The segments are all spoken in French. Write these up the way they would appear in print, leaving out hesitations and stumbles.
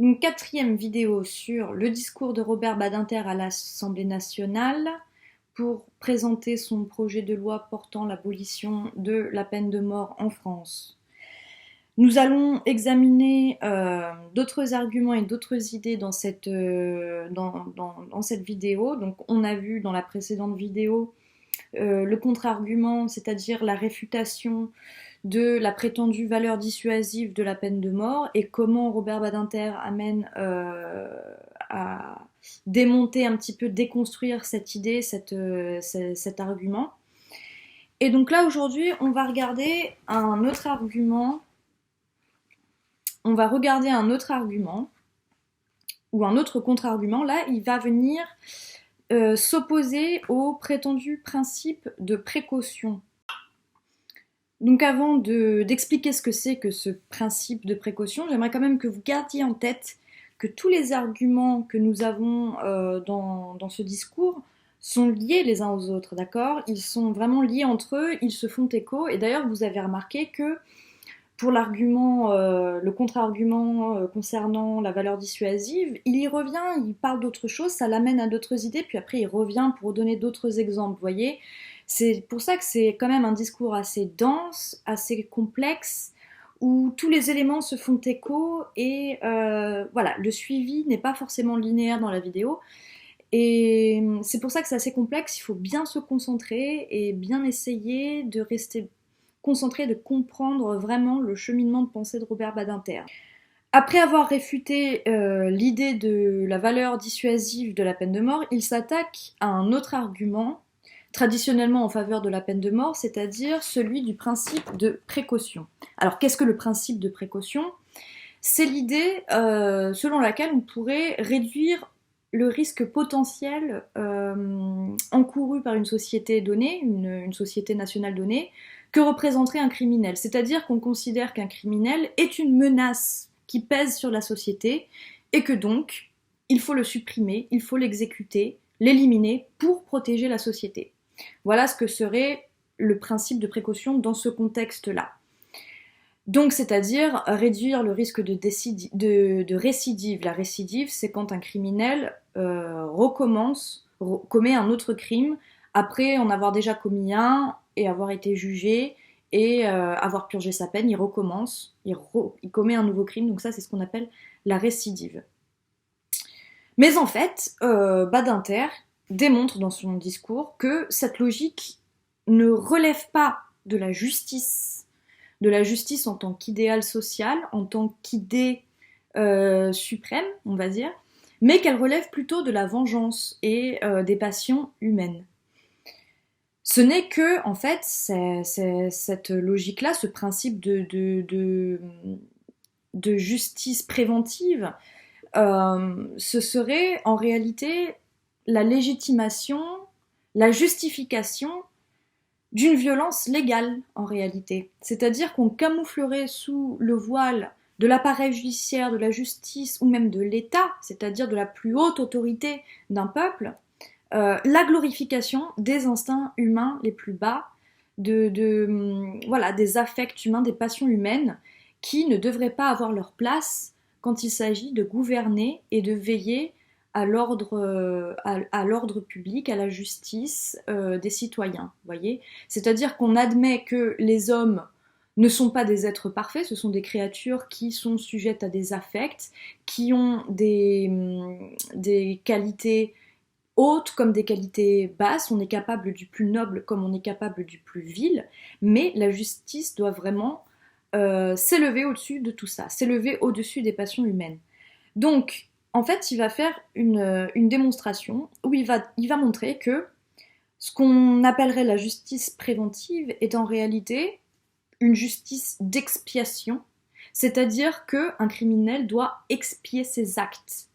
Une quatrième vidéo sur le discours de Robert Badinter à l'Assemblée nationale pour présenter son projet de loi portant l'abolition de la peine de mort en France. Nous allons examiner d'autres arguments et d'autres idées dans cette vidéo. Donc, on a vu dans la précédente vidéo le contre-argument, c'est-à-dire la réfutation de la prétendue valeur dissuasive de la peine de mort et comment Robert Badinter amène à démonter un petit peu, déconstruire cette idée, cet argument. Et donc là, aujourd'hui, on va regarder un autre argument. On va regarder un autre argument ou un autre contre-argument. Là, il va venir s'opposer au prétendu principe de précaution. Donc avant d'expliquer ce que c'est que ce principe de précaution, j'aimerais quand même que vous gardiez en tête que tous les arguments que nous avons dans ce discours sont liés les uns aux autres, d'accord? Ils sont vraiment liés entre eux, ils se font écho, et d'ailleurs vous avez remarqué que pour l'argument, le contre-argument concernant la valeur dissuasive, il y revient, il parle d'autre chose, ça l'amène à d'autres idées, puis après il revient pour donner d'autres exemples, vous voyez? C'est pour ça que c'est quand même un discours assez dense, assez complexe, où tous les éléments se font écho, et voilà, le suivi n'est pas forcément linéaire dans la vidéo, et c'est pour ça que c'est assez complexe, il faut bien se concentrer et bien essayer de rester concentré, de comprendre vraiment le cheminement de pensée de Robert Badinter. Après avoir réfuté l'idée de la valeur dissuasive de la peine de mort, il s'attaque à un autre argument, traditionnellement en faveur de la peine de mort, c'est-à-dire celui du principe de précaution. Alors qu'est-ce que le principe de précaution ? C'est l'idée selon laquelle on pourrait réduire le risque potentiel encouru par une société donnée, une société nationale donnée, que représenterait un criminel. C'est-à-dire qu'on considère qu'un criminel est une menace qui pèse sur la société et que donc, il faut le supprimer, il faut l'exécuter, l'éliminer pour protéger la société. Voilà ce que serait le principe de précaution dans ce contexte-là. Donc, c'est-à-dire réduire le risque de récidive. La récidive, c'est quand un criminel commet un autre crime après en avoir déjà commis un et avoir été jugé et avoir purgé sa peine, il recommence, il commet un nouveau crime. Donc ça, c'est ce qu'on appelle la récidive. Mais en fait, Badinter démontre dans son discours que cette logique ne relève pas de la justice en tant qu'idéal social, en tant qu'idée suprême, on va dire, mais qu'elle relève plutôt de la vengeance et des passions humaines. Ce n'est que, en fait, cette logique-là, ce principe de justice préventive, ce serait en réalité la légitimation, la justification d'une violence légale en réalité. C'est-à-dire qu'on camouflerait sous le voile de l'appareil judiciaire, de la justice ou même de l'État, c'est-à-dire de la plus haute autorité d'un peuple, la glorification des instincts humains les plus bas, voilà, des affects humains, des passions humaines qui ne devraient pas avoir leur place quand il s'agit de gouverner et de veiller à l'ordre public, à la justice des citoyens, voyez. C'est-à-dire qu'on admet que les hommes ne sont pas des êtres parfaits, ce sont des créatures qui sont sujettes à des affects, qui ont des qualités hautes comme des qualités basses, on est capable du plus noble comme on est capable du plus vil, mais la justice doit vraiment s'élever au-dessus de tout ça, s'élever au-dessus des passions humaines. Donc, en fait, il va faire une démonstration où il va montrer que ce qu'on appellerait la justice préventive est en réalité une justice d'expiation, c'est-à-dire qu'un criminel doit expier ses actes.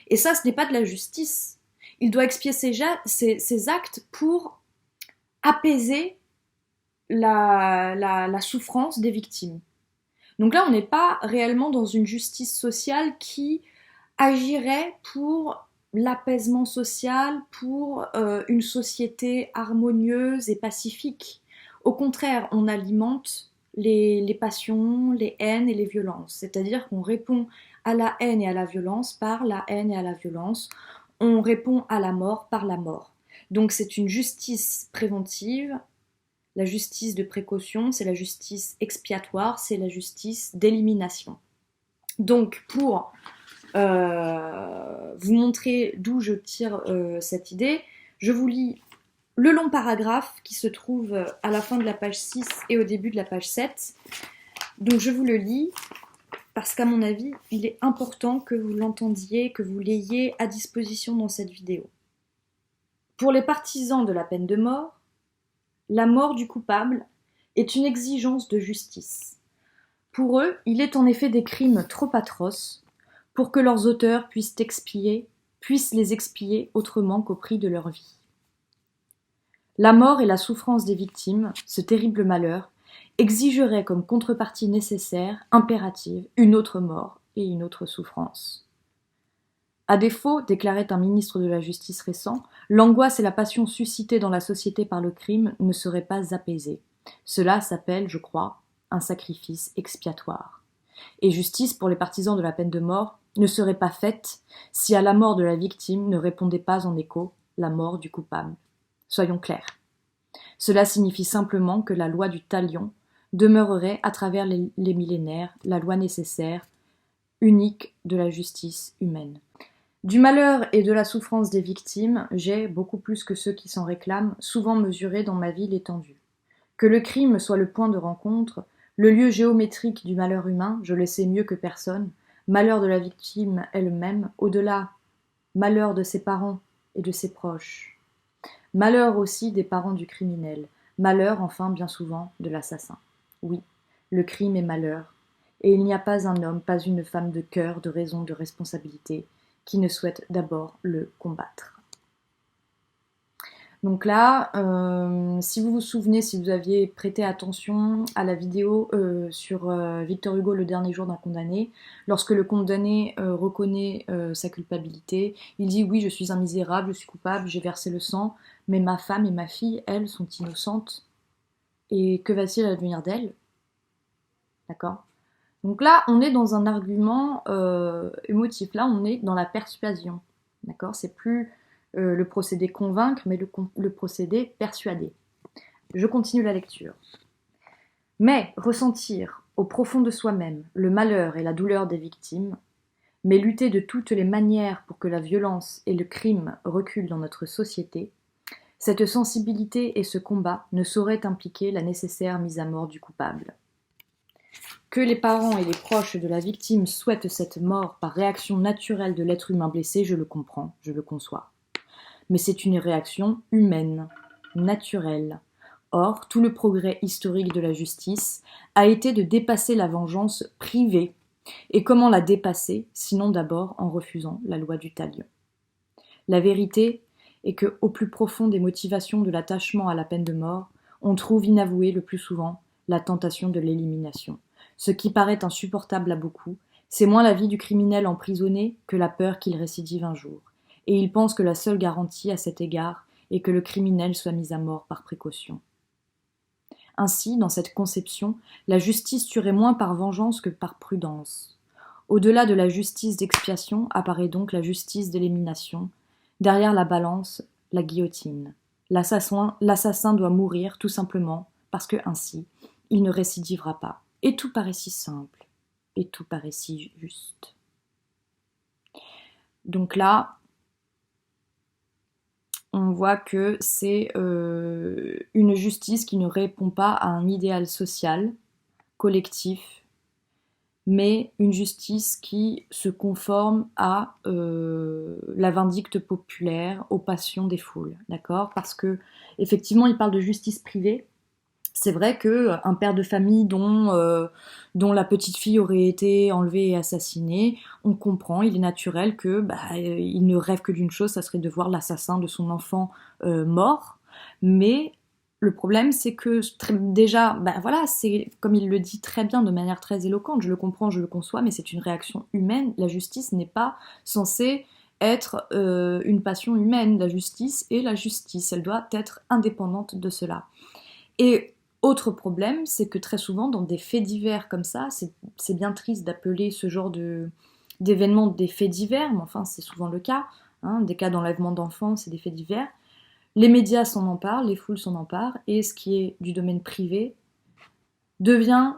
Et ça, ce n'est pas de la justice. Il doit expier ses actes pour apaiser la souffrance des victimes. Donc là, on n'est pas réellement dans une justice sociale qui agirait pour l'apaisement social, pour une société harmonieuse et pacifique. Au contraire, on alimente les passions, les haines et les violences. C'est-à-dire qu'on répond à la haine et à la violence par la haine et à la violence. On répond à la mort par la mort. Donc c'est une justice préventive, la justice de précaution, c'est la justice expiatoire, c'est la justice d'élimination. Donc pour vous montrer d'où je tire cette idée, je vous lis le long paragraphe qui se trouve à la fin de la page 6 et au début de la page 7. Donc je vous le lis parce qu'à mon avis, il est important que vous l'entendiez, que vous l'ayez à disposition dans cette vidéo. Pour les partisans de la peine de mort, la mort du coupable est une exigence de justice. Pour eux, il est en effet des crimes trop atroces pour que leurs auteurs puissent les expier autrement qu'au prix de leur vie. La mort et la souffrance des victimes, ce terrible malheur, exigeraient comme contrepartie nécessaire, impérative, une autre mort et une autre souffrance. À défaut, déclarait un ministre de la Justice récent, l'angoisse et la passion suscitées dans la société par le crime ne seraient pas apaisées. Cela s'appelle, je crois, un sacrifice expiatoire. Et justice pour les partisans de la peine de mort ne serait pas faite si à la mort de la victime ne répondait pas en écho la mort du coupable. Soyons clairs. Cela signifie simplement que la loi du talion demeurerait à travers les millénaires la loi nécessaire, unique de la justice humaine. Du malheur et de la souffrance des victimes, j'ai, beaucoup plus que ceux qui s'en réclament, souvent mesuré dans ma vie l'étendue. Que le crime soit le point de rencontre, le lieu géométrique du malheur humain, je le sais mieux que personne, malheur de la victime elle-même, au-delà, malheur de ses parents et de ses proches. Malheur aussi des parents du criminel, malheur enfin bien souvent de l'assassin. Oui, le crime est malheur, et il n'y a pas un homme, pas une femme de cœur, de raison, de responsabilité, qui ne souhaite d'abord le combattre. Donc là, si vous vous souvenez, si vous aviez prêté attention à la vidéo sur Victor Hugo, le dernier jour d'un condamné, lorsque le condamné reconnaît sa culpabilité, il dit « Oui, je suis un misérable, je suis coupable, j'ai versé le sang, mais ma femme et ma fille, elles, sont innocentes. Et que va-t-il advenir d'elles ?» D'accord ? Donc là, on est dans un argument émotif. Là, on est dans la persuasion. D'accord ? C'est plus le procédé convaincre, mais le procédé persuader. Je continue la lecture. Mais ressentir au profond de soi-même le malheur et la douleur des victimes, mais lutter de toutes les manières pour que la violence et le crime reculent dans notre société, cette sensibilité et ce combat ne sauraient impliquer la nécessaire mise à mort du coupable. Que les parents et les proches de la victime souhaitent cette mort par réaction naturelle de l'être humain blessé, je le comprends, je le conçois. Mais c'est une réaction humaine, naturelle. Or, tout le progrès historique de la justice a été de dépasser la vengeance privée. Et comment la dépasser, sinon d'abord en refusant la loi du talion. La vérité est que, au plus profond des motivations de l'attachement à la peine de mort, on trouve inavouée le plus souvent la tentation de l'élimination. Ce qui paraît insupportable à beaucoup, c'est moins la vie du criminel emprisonné que la peur qu'il récidive un jour. Et il pense que la seule garantie à cet égard est que le criminel soit mis à mort par précaution. Ainsi, dans cette conception, la justice tuerait moins par vengeance que par prudence. Au-delà de la justice d'expiation apparaît donc la justice d'élimination. Derrière la balance, la guillotine. L'assassin doit mourir tout simplement parce que ainsi, il ne récidivera pas. Et tout paraît si simple, et tout paraît si juste. Donc là, on voit que c'est une justice qui ne répond pas à un idéal social, collectif, mais une justice qui se conforme à la vindicte populaire, aux passions des foules, d'accord ? Parce que, effectivement, il parle de justice privée. C'est vrai qu'un père de famille dont la petite fille aurait été enlevée et assassinée, on comprend, il est naturel que il ne rêve que d'une chose, ça serait de voir l'assassin de son enfant mort. Mais le problème, c'est que déjà, voilà, c'est comme il le dit très bien, de manière très éloquente, je le comprends, je le conçois, mais c'est une réaction humaine. La justice n'est pas censée être une passion humaine. La justice est la justice, elle doit être indépendante de cela. Et Autre problème, c'est que très souvent, dans des faits divers comme ça, c'est bien triste d'appeler ce genre d'événements des faits divers, mais enfin, c'est souvent le cas, hein, des cas d'enlèvement d'enfants, c'est des faits divers. Les médias s'en emparent, les foules s'en emparent, et ce qui est du domaine privé devient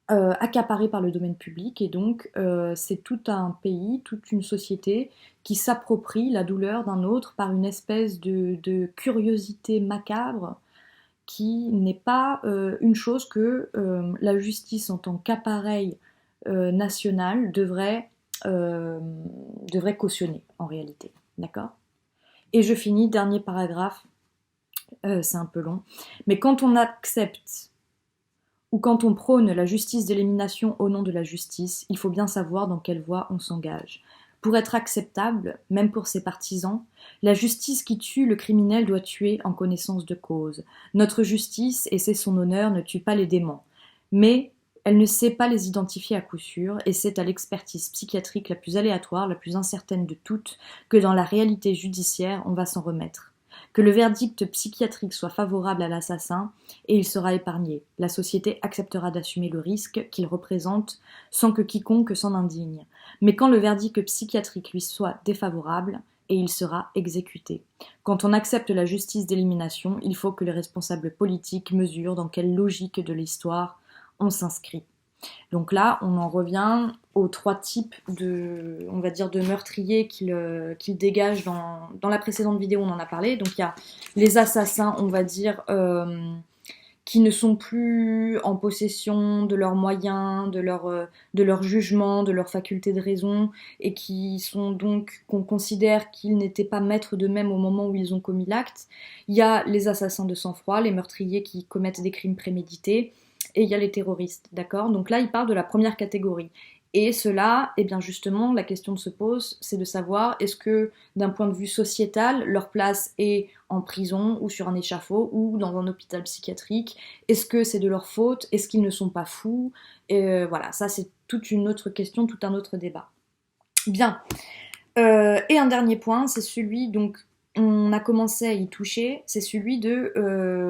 accaparé par le domaine public, et donc c'est tout un pays, toute une société qui s'approprie la douleur d'un autre par une espèce de curiosité macabre qui n'est pas une chose que la justice en tant qu'appareil national devrait cautionner en réalité. D'accord? Et je finis, dernier paragraphe, c'est un peu long, mais quand on accepte ou quand on prône la justice d'élimination au nom de la justice, il faut bien savoir dans quelle voie on s'engage. Pour être acceptable, même pour ses partisans, la justice qui tue le criminel doit tuer en connaissance de cause. Notre justice, et c'est son honneur, ne tue pas les démons. Mais elle ne sait pas les identifier à coup sûr, et c'est à l'expertise psychiatrique la plus aléatoire, la plus incertaine de toutes, que dans la réalité judiciaire on va s'en remettre. Que le verdict psychiatrique soit favorable à l'assassin, et il sera épargné. La société acceptera d'assumer le risque qu'il représente sans que quiconque s'en indigne. Mais quand le verdict psychiatrique lui soit défavorable, et il sera exécuté. Quand on accepte la justice d'élimination, il faut que les responsables politiques mesurent dans quelle logique de l'histoire on s'inscrit. Donc là, on en revient aux trois types on va dire, de meurtriers qu'il dégage dans la précédente vidéo, on en a parlé. Donc il y a les assassins, on va dire, qui ne sont plus en possession de leurs moyens, de leur jugement, de leur faculté de raison, et qui sont donc, qu'on considère qu'ils n'étaient pas maîtres d'eux-mêmes au moment où ils ont commis l'acte. Il y a les assassins de sang-froid, les meurtriers qui commettent des crimes prémédités, et il y a les terroristes, d'accord? Donc là, il parle de la première catégorie. Et cela, eh bien justement, la question se pose, c'est de savoir est-ce que d'un point de vue sociétal, leur place est en prison ou sur un échafaud ou dans un hôpital psychiatrique? Est-ce que c'est de leur faute? Est-ce qu'ils ne sont pas fous? Et voilà, ça c'est toute une autre question, tout un autre débat. Bien. Et un dernier point, c'est celui, donc on a commencé à y toucher, c'est celui de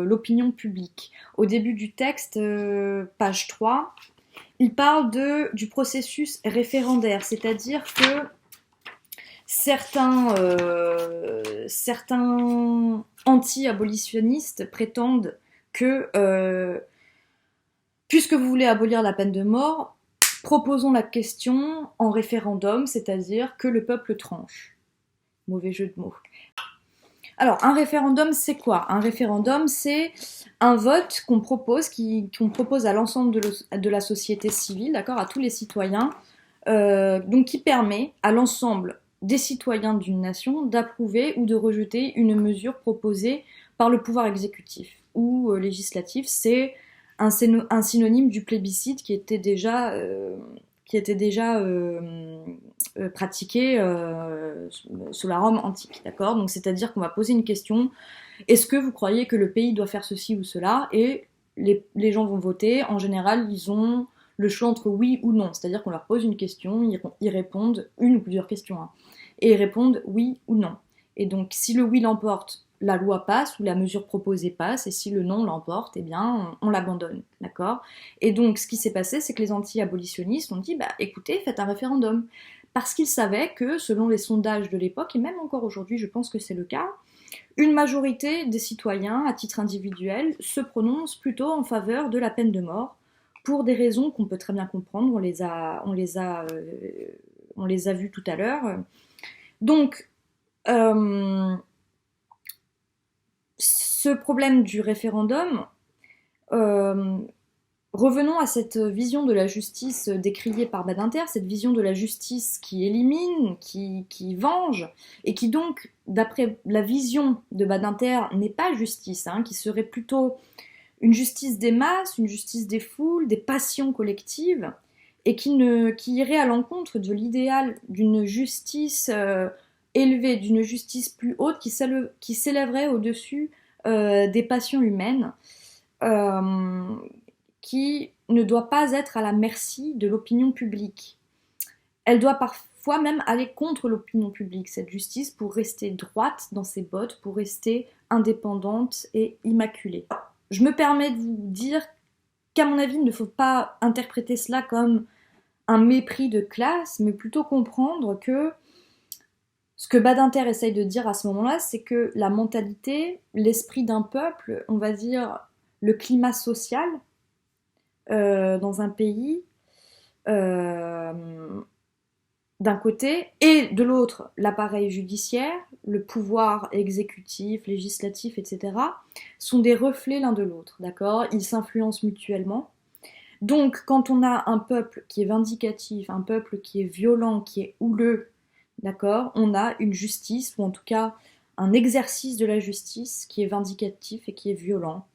l'opinion publique. Au début du texte, page 3, il parle du processus référendaire, c'est-à-dire que certains anti-abolitionnistes prétendent que, puisque vous voulez abolir la peine de mort, proposons la question en référendum, c'est-à-dire que le peuple tranche. Mauvais jeu de mots. Alors, un référendum, c'est quoi? Un référendum, c'est un vote qu'on propose, qu'on propose à l'ensemble de la société civile, d'accord, à tous les citoyens, donc qui permet à l'ensemble des citoyens d'une nation d'approuver ou de rejeter une mesure proposée par le pouvoir exécutif ou législatif. C'est un synonyme du plébiscite qui était déjà pratiqué sous la Rome antique, d'accord? Donc c'est-à-dire qu'on va poser une question, est-ce que vous croyez que le pays doit faire ceci ou cela? Et les gens vont voter, en général ils ont le choix entre oui ou non, c'est-à-dire qu'on leur pose une question, ils répondent, une ou plusieurs questions, hein, et ils répondent oui ou non. Et donc si le oui l'emporte, la loi passe ou la mesure proposée passe, et si le non l'emporte, eh bien on l'abandonne, d'accord? Et donc ce qui s'est passé, c'est que les anti-abolitionnistes ont dit, bah écoutez, faites un référendum. Parce qu'ils savaient que, selon les sondages de l'époque, et même encore aujourd'hui je pense que c'est le cas, une majorité des citoyens, à titre individuel, se prononcent plutôt en faveur de la peine de mort, pour des raisons qu'on peut très bien comprendre, on les a vues tout à l'heure. Donc, ce problème du référendum, revenons à cette vision de la justice décriée par Badinter, cette vision de la justice qui élimine, qui venge, et qui donc, d'après la vision de Badinter, n'est pas justice, hein, qui serait plutôt une justice des masses, une justice des foules, des passions collectives, et qui irait à l'encontre de l'idéal d'une justice élevée, d'une justice plus haute, qui s'élèverait au-dessus des passions humaines, qui ne doit pas être à la merci de l'opinion publique. Elle doit parfois même aller contre l'opinion publique, cette justice, pour rester droite dans ses bottes, pour rester indépendante et immaculée. je me permets de vous dire qu'à mon avis, il ne faut pas interpréter cela comme un mépris de classe, mais plutôt comprendre que ce que Badinter essaye de dire à ce moment-là, c'est que la mentalité, l'esprit d'un peuple, on va dire le climat social dans un pays, euh, d'un côté, et de l'autre, l'appareil judiciaire, le pouvoir exécutif, législatif, etc., sont des reflets l'un de l'autre, d'accord? Ils s'influencent mutuellement. Donc, quand on a un peuple qui est vindicatif, un peuple qui est violent, qui est houleux, d'accord, on a une justice, ou en tout cas un exercice de la justice qui est vindicatif et qui est violent.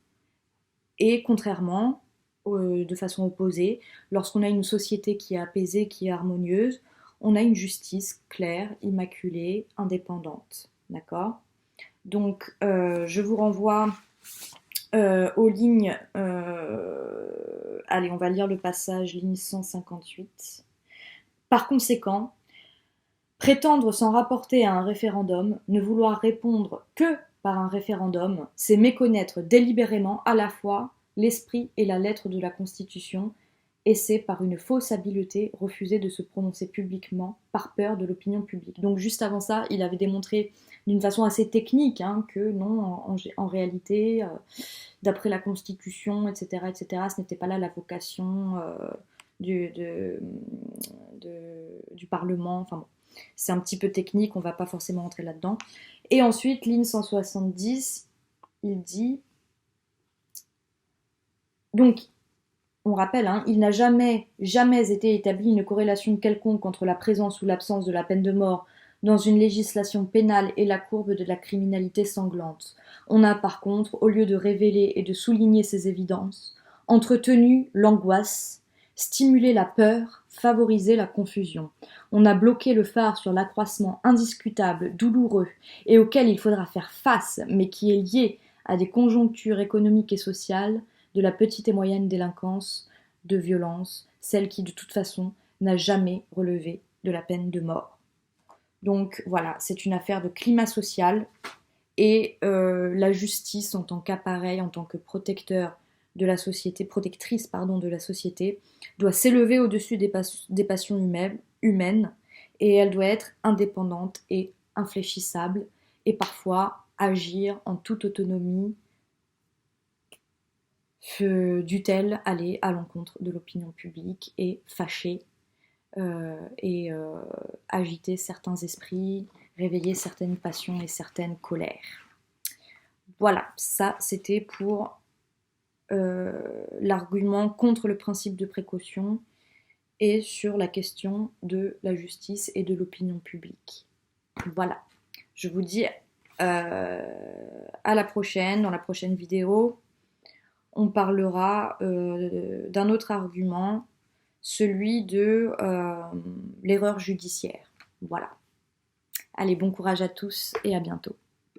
Et contrairement, de façon opposée, lorsqu'on a une société qui est apaisée, qui est harmonieuse, on a une justice claire, immaculée, indépendante. D'accord? Donc, je vous renvoie aux lignes. Allez, on va lire le passage, ligne 158. Par conséquent, prétendre s'en rapporter à un référendum, ne vouloir répondre que par un référendum, c'est méconnaître délibérément à la fois l'esprit et la lettre de la Constitution, et c'est par une fausse habileté refuser de se prononcer publiquement par peur de l'opinion publique. Donc juste avant ça, il avait démontré d'une façon assez technique que non, en réalité, d'après la Constitution, etc., ce n'était pas là la vocation du, du Parlement. Enfin bon, c'est un petit peu technique, on ne va pas forcément rentrer là-dedans. Et ensuite, ligne 170, il dit... Donc, on rappelle, il n'a jamais été établi une corrélation quelconque entre la présence ou l'absence de la peine de mort dans une législation pénale et la courbe de la criminalité sanglante. On a par contre, au lieu de révéler et de souligner ces évidences, entretenu l'angoisse, stimulé la peur, favorisé la confusion. On a bloqué le phare sur l'accroissement indiscutable, douloureux, et auquel il faudra faire face, mais qui est lié à des conjonctures économiques et sociales, de la petite et moyenne délinquance, de violence, celle qui de toute façon n'a jamais relevé de la peine de mort. Donc voilà, c'est une affaire de climat social et la justice en tant qu'appareil, en tant que protecteur de la société, protectrice de la société, doit s'élever au-dessus des passions humaines et elle doit être indépendante et infléchissable et parfois agir en toute autonomie, dût-elle aller à l'encontre de l'opinion publique et fâcher et agiter certains esprits, réveiller certaines passions et certaines colères. Voilà, ça c'était pour l'argument contre le principe de précaution et sur la question de la justice et de l'opinion publique. Voilà, je vous dis à la prochaine, dans la prochaine vidéo. On parlera d'un autre argument, celui de l'erreur judiciaire. Voilà. Allez, bon courage à tous et à bientôt.